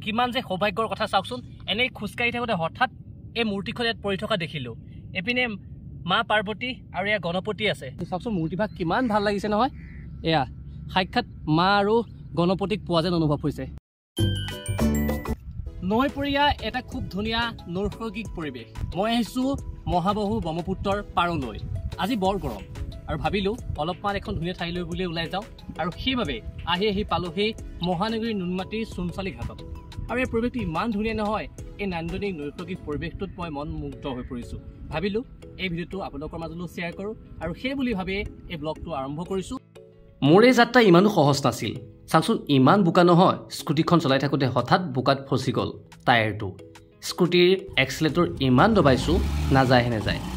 কিমান যে সৌভাগ্যৰ কথা চাওকচোন এনে খুচকাৰি থাকোতে হঠাৎ এই মূৰ্তিখন ইয়াত পৰি থকা দেখিলো এপিনে মা পাৰ্বতী আৰু এয়া গণপতি আছে চাওকচোন মূৰ্তিভাগ কিমান ভাল লাগিছে নহয় এয়া সাক্ষাৎ মা আৰু গণপতিক পোৱা যেন অনুভৱ হৈছে নৈপৰীয়া এটা খুব ধুনীয়া নৈসৰ্গিক পৰিৱেশ মই আহিছো মহাবাহু ব্ৰহ্মপুত্ৰৰ পাৰলৈ আজি বৰ গৰম আৰু ভাবিলো অলপমান এখন ধুনীয়া ঠাইলৈ বুলি ওলাই যাওঁ আৰু সেইভাবে আহি পালো সেই মহানগৰী নুনমাটিৰ চুনচালি ঘাটত আৰু এই পৰিৱেশটো ইমান ধুনীয়া নহয় এই নান্দনিক নৈসৰ্গিক পৰিৱেশটোত মই মন মুগ্ধ হৈ পৰিছো ভাবিলো এই ভিডিঅ'টো আপোনালোকৰ মাজলৈ শ্বেয়াৰ কৰোঁ আৰু সেই বুলি ভাবি এই ব্লগটো আৰম্ভ কৰিছো মোৰ এই যাত্ৰা ইমানো সহজ নাছিল চাওকচোন ইমান বোকা নহয় স্কুটিখন চলাই থাকোঁতে হঠাৎ বোকাত ফচি গ'ল টায়াৰটো স্কুটিৰ এক্সিলেটৰ ইমান দবাইছোঁ নাযায়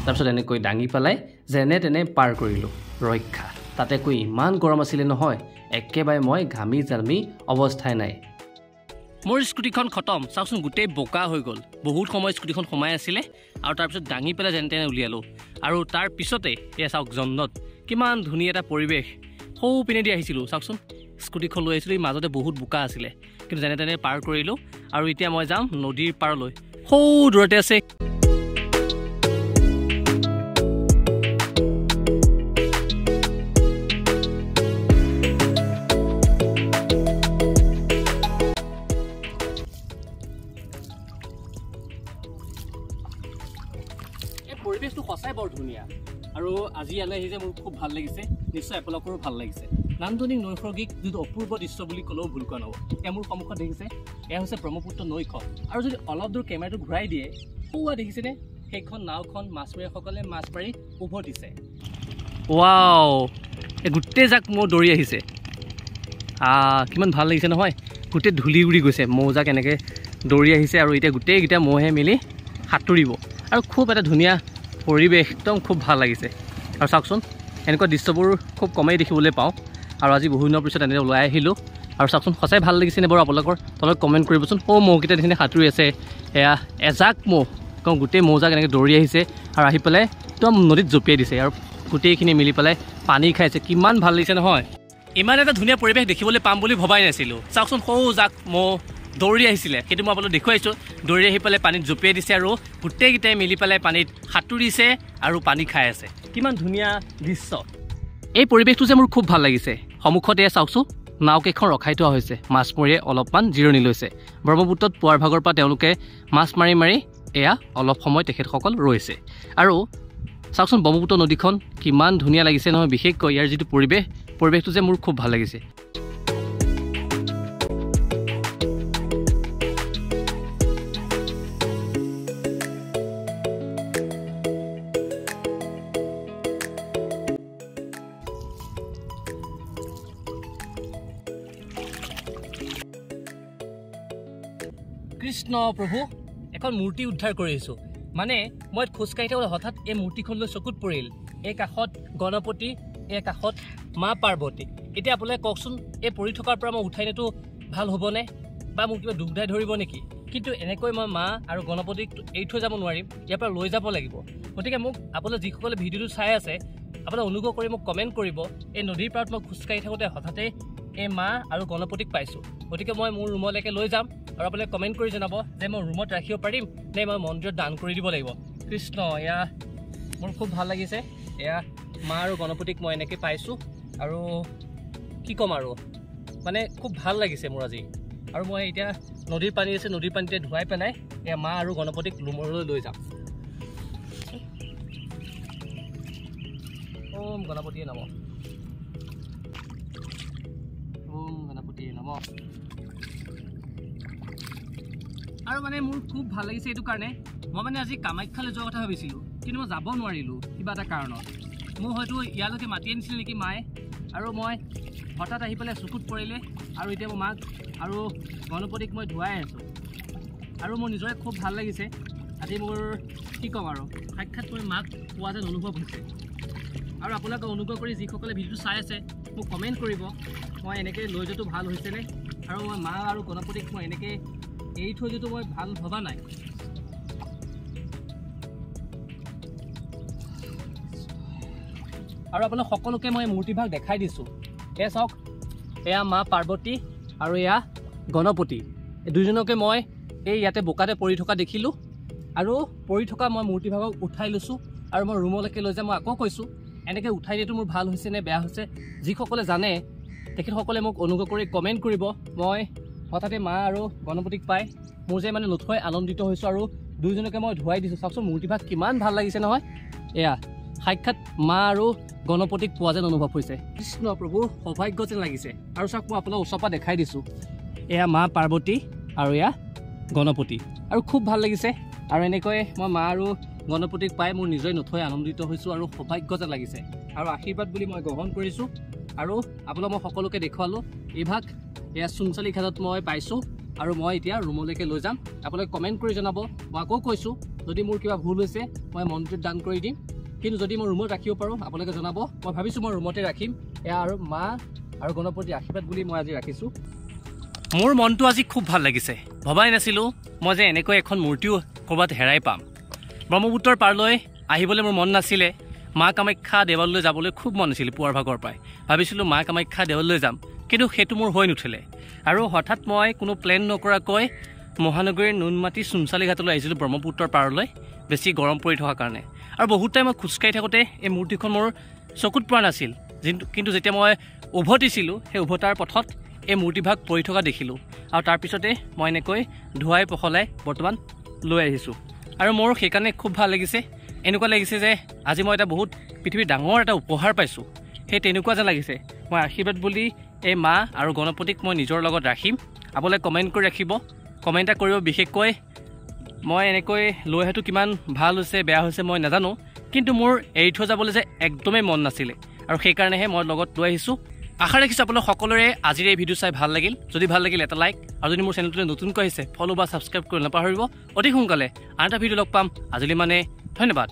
তাৰপিছত এনেকৈ দাঙি পেলাই যেনে তেনে পাৰ কৰিলোঁ ৰক্ষা তাতে কৈ ইমান গৰম আছিলে নহয় একেবাৰে মই ঘামি জামি অৱস্থাই নাই মোৰ স্কুটিখন খতম চাওকচোন গোটেই বোকা হৈ গ'ল বহুত সময় স্কুটিখন সোমাই আছিলে আৰু তাৰপিছত দাঙি পেলাই যেনে তেনে উলিয়ালোঁ আৰু তাৰ পিছতে এয়া চাওক জন্নত কিমান ধুনীয়া এটা পৰিৱেশ সৌ পিনেদি আহিছিলোঁ চাওকচোন স্কুটিখন লৈ আহিছিলোঁ মাজতে বহুত বোকা আছিলে কিন্তু যেনে তেনে পাৰ কৰিলোঁ আৰু এতিয়া মই যাম নদীৰ পাৰলৈ সৌ দূৰতে আছে এই পৰিৱেশটো সঁচাই বৰ ধুনীয়া আৰু আজি ইয়ালৈ আহি যে মোৰ খুব ভাল লাগিছে নিশ্চয় আপোনালোকৰো ভাল লাগিছে নান্দনিক নৈসৰ্গিক যিটো অপূৰ্ব দৃশ্য বুলি ক'লেও ভুল কোৱা নহ'ব এয়া মোৰ সন্মুখত দেখিছে এয়া হৈছে ব্ৰহ্মপুত্ৰ নৈখন আৰু যদি অলপ দূৰ কেমেৰাটো ঘূৰাই দিয়ে পুৱা দেখিছেনে সেইখন নাওখন মাছমৰীয়াসকলে মাছ মাৰি উভতিছে ৱাও এই গোটেই জাক মৌ দৌৰি আহিছে কিমান ভাল লাগিছে নহয় গোটেই ধূলি উৰি গৈছে মৌজাক এনেকৈ দৌৰি আহিছে আৰু এতিয়া গোটেইকেইটা মৌহে মিলি সাঁতুৰিব আৰু খুব এটা ধুনীয়া পৰিৱেশ একদম খুব ভাল লাগিছে আৰু চাওকচোন এনেকুৱা দৃশ্যবোৰ খুব কমেই দেখিবলৈ পাওঁ আৰু আজি বহু দিনৰ পিছত এনেকৈ ওলাই আহিলোঁ আৰু চাওকচোন সঁচাই ভাল লাগিছেনে বাৰু আপোনালোকৰ তলত কমেণ্ট কৰিবচোন মৌকেইটা দেখিনে সাঁতুৰি আছে এয়া এজাক মৌ একদম গোটেই মৌজাক এনেকৈ দৌৰি আহিছে আৰু আহি পেলাই একদম নদীত জঁপিয়াই দিছে আৰু গোটেইখিনি মিলি পেলাই পানী খাইছে কিমান ভাল লাগিছে নহয় ইমান এটা ধুনীয়া পৰিৱেশ দেখিবলৈ পাম বুলি ভবাই নাছিলোঁ চাওকচোন জাক মৌ দৌৰি আহিছিলে সেইটো মই আপোনালোক দেখুৱাইছোঁ দৌৰি আহি পেলাই পানীত জঁপিয়াই দিছে আৰু গোটেইকেইটাই মিলি পেলাই পানীত সাঁতুৰিছে আৰু পানী খাই আছে কিমান ধুনীয়া দৃশ্য এই পৰিৱেশটো যে মোৰ খুব ভাল লাগিছে সন্মুখতে চাওকচোন নাওকেইখন ৰখাই থোৱা হৈছে মাছমৰীয়াই অলপমান জিৰণি লৈছে ব্ৰহ্মপুত্ৰত পুৱাৰ ভাগৰ পৰা তেওঁলোকে মাছ মাৰি মাৰি এয়া অলপ সময় তেখেতসকল ৰৈছে আৰু চাওকচোন ব্ৰহ্মপুত্ৰ নদীখন কিমান ধুনীয়া লাগিছে নহয় বিশেষকৈ ইয়াৰ যিটো পৰিৱেশটো যে মোৰ খুব ভাল লাগিছে কৃষ্ণ প্ৰভু এখন মূৰ্তি উদ্ধাৰ কৰি আহিছোঁ মানে মই খোজকাঢ়ি থাকোঁতে হঠাৎ এই মূৰ্তিখনলৈ চকুত পৰিল এই কাষত গণপতি এই কাষত মা পাৰ্বতী এতিয়া আপোনালোকে কওকচোন এই পৰি থকাৰ পৰা মই উঠাই নিয়াটো ভাল হ'বনে বা মোক কিবা দুখদাই ধৰিব নেকি কিন্তু এনেকৈ মই মা আৰু গণপতিক এৰি থৈ যাব নোৱাৰিম ইয়াৰ পৰা লৈ যাব লাগিব গতিকে মোক আপোনালোকে যিসকলে ভিডিঅ'টো চাই আছে আপোনালোকে অনুগ্ৰহ কৰি মোক কমেণ্ট কৰিব এই নদীৰ পাৰত মই খোজকাঢ়ি থাকোঁতে হঠাতে এই মা আৰু গণপতিক পাইছোঁ গতিকে মই মোৰ ৰুমলৈকে লৈ যাম আৰু আপোনালোকে কমেণ্ট কৰি জনাব যে মই ৰুমত ৰাখিব পাৰিম নে মই মন্দিৰত দান কৰি দিব লাগিব কৃষ্ণ এয়া মোৰ খুব ভাল লাগিছে এয়া মা আৰু গণপতিক মই এনেকৈ পাইছোঁ আৰু কি ক'ম আৰু মানে খুব ভাল লাগিছে মোৰ আজি আৰু মই এতিয়া নদীৰ পানী আছে নদীৰ পানীতে ধুৱাই পেলাই এয়া মা আৰু গণপতিক ৰুমলৈ লৈ যাম ওম গণপতিয়ে নমঃ ওম গণপতিয়ে নমঃ আৰু মানে মোৰ খুব ভাল লাগিছে এইটো কাৰণে মই মানে আজি কামাখ্যালৈ যোৱাৰ কথা ভাবিছিলোঁ কিন্তু মই যাব নোৱাৰিলোঁ কিবা এটা কাৰণত মোক হয়তো ইয়ালৈকে মাতি আনিছিল নেকি মায়ে আৰু মই হঠাৎ আহি পেলাই চকুত পৰিলে আৰু এতিয়া মই মাক আৰু গণপতিক মই ধুৱাই আছোঁ আৰু মোৰ নিজৰে খুব ভাল লাগিছে আজি মোৰ কি ক'ম আৰু সাক্ষাৎ মই মাক পোৱা যেন অনুভৱ হৈছে আৰু আপোনালোকে অনুগ্ৰহ কৰি যিসকলে ভিডিঅ'টো চাই আছে মোক কমেণ্ট কৰিব মই এনেকৈ লৈ যোৱাটো ভাল হৈছেনে আৰু মই মা আৰু গণপতিক মই এনেকৈ এৰি থৈ যোৱাটো মই ভাল ভবা নাই আৰু আপোনালোক সকলোকে মই মূৰ্তিভাগ দেখাই দিছোঁ এয়া চাওক এয়া মা পাৰ্বতী আৰু এয়া গণপতি দুইজনকে মই এই ইয়াতে বোকাতে পৰি থকা দেখিলোঁ আৰু পৰি থকা মই মূৰ্তিভাগক উঠাই লৈছোঁ আৰু মই ৰুমলৈকে লৈ যাম। মই আকৌ কৈছোঁ এনেকৈ উঠাই দিয়াটো মোৰ ভাল হৈছে নে বেয়া হৈছে, যিসকলে জানে তেখেতসকলে মোক অনুগ্ৰহ কৰি কমেণ্ট কৰিব। মই হঠাতে মা আৰু গণপতিক পাই মোৰ যে মানে নথৈ আনন্দিত হৈছোঁ আৰু দুইজনকে মই ধুৱাই দিছোঁ। চাওকচোন মূৰ্তিভাগ কিমান ভাল লাগিছে নহয়। এয়া সাক্ষাৎ মা আৰু গণপতিক পোৱা যেন অনুভৱ হৈছে। কৃষ্ণ প্ৰভু সৌভাগ্য যেন লাগিছে। আৰু চাওক মই আপোনাক ওচৰৰ পৰা দেখাই দিছোঁ, এয়া মা পাৰ্বতী আৰু এয়া গণপতি, আৰু খুব ভাল লাগিছে। আৰু এনেকৈ মই মা আৰু গণপতিক পাই মোৰ নিজে নথৈ আনন্দিত হৈছোঁ আৰু সৌভাগ্য যেন লাগিছে আৰু আশীৰ্বাদ বুলি মই গ্ৰহণ কৰিছোঁ। আৰু আপোনাক মই সকলোকে দেখুৱালোঁ। এইভাগ এয়া চুনচালি ঘাটত মই পাইছোঁ আৰু মই এতিয়া ৰুমলৈকে লৈ যাম। আপোনালোকে কমেণ্ট কৰি জনাব। মই আকৌ কৈছোঁ যদি মোৰ কিবা ভুল হৈছে মই মন্দিৰত দান কৰি দিম, কিন্তু যদি মই ৰুমত ৰাখিব পাৰোঁ আপোনালোকে জনাব। মই ভাবিছোঁ মই ৰুমতে ৰাখিম। এয়া আৰু মা আৰু গণপতিৰ আশীৰ্বাদ বুলি মই আজি ৰাখিছোঁ। মোৰ মনটো আজি খুব ভাল লাগিছে। ভবাই নাছিলোঁ মই যে এনেকৈ এখন মূৰ্তিও ক'ৰবাত হেৰাই পাম। ব্ৰহ্মপুত্ৰৰ পাৰলৈ আহিবলৈ মোৰ মন নাছিলে। মা কামাখ্যা দেৱালয়লৈ যাবলৈ খুব মন আছিল পুৱাৰ ভাগৰ পৰাই। ভাবিছিলোঁ মা কামাখ্যা দেৱালয়লৈ যাম, কিন্তু সেইটো মোৰ হৈ নুঠিলে। আৰু হঠাৎ মই কোনো প্লেন নকৰাকৈ মহানগৰীৰ নুনমাটি চুনচালি ঘাটলৈ আহিছিলোঁ ব্ৰহ্মপুত্ৰৰ পাৰলৈ, বেছি গৰম পৰি থকাৰ কাৰণে। আৰু বহুত টাইম মই খোজকাঢ়ি থাকোঁতে এই মূৰ্তিখন মোৰ চকুত পৰা নাছিল, কিন্তু যেতিয়া মই উভতিছিলোঁ সেই উভতাৰ পথত এই মূৰ্তিভাগ পৰি থকা দেখিলোঁ। আৰু তাৰপিছতে মই এনেকৈ ধুৱাই পখলাই বৰ্তমান লৈ আহিছোঁ। আৰু মোৰ সেইকাৰণে খুব ভাল লাগিছে। এনেকুৱা লাগিছে যে আজি মই এটা বহুত পৃথিৱীৰ ডাঙৰ এটা উপহাৰ পাইছোঁ, সেই তেনেকুৱা যেন লাগিছে। মই আশীৰ্বাদ বুলি এই মা আৰু গণপতিক মই নিজৰ লগত ৰাখিম। আপোনালোকে কমেণ্ট কৰি ৰাখিব, কমেণ্ট এটা কৰিব। বিশেষকৈ মই এনেকৈ লৈ অহাটো কিমান ভাল হৈছে বেয়া হৈছে মই নাজানো, কিন্তু মোৰ এৰি থৈ যাবলৈ যে একদমেই মন নাছিলে, আৰু সেইকাৰণেহে মই লগত লৈ আহিছোঁ। আশা ৰাখিছোঁ আপোনালোক সকলোৰে আজিৰ এই ভিডিঅ' চাই ভাল লাগিল। যদি ভাল লাগিল এটা লাইক, আৰু যদি মোৰ চেনেলটোলৈ নতুনকৈ আহিছে ফ'ল' বা ছাবস্ক্ৰাইব কৰি নাপাহৰিব। অতি সোনকালে আন এটা ভিডিঅ' লগ পাম। আজিলৈ মানে ধন্যবাদ।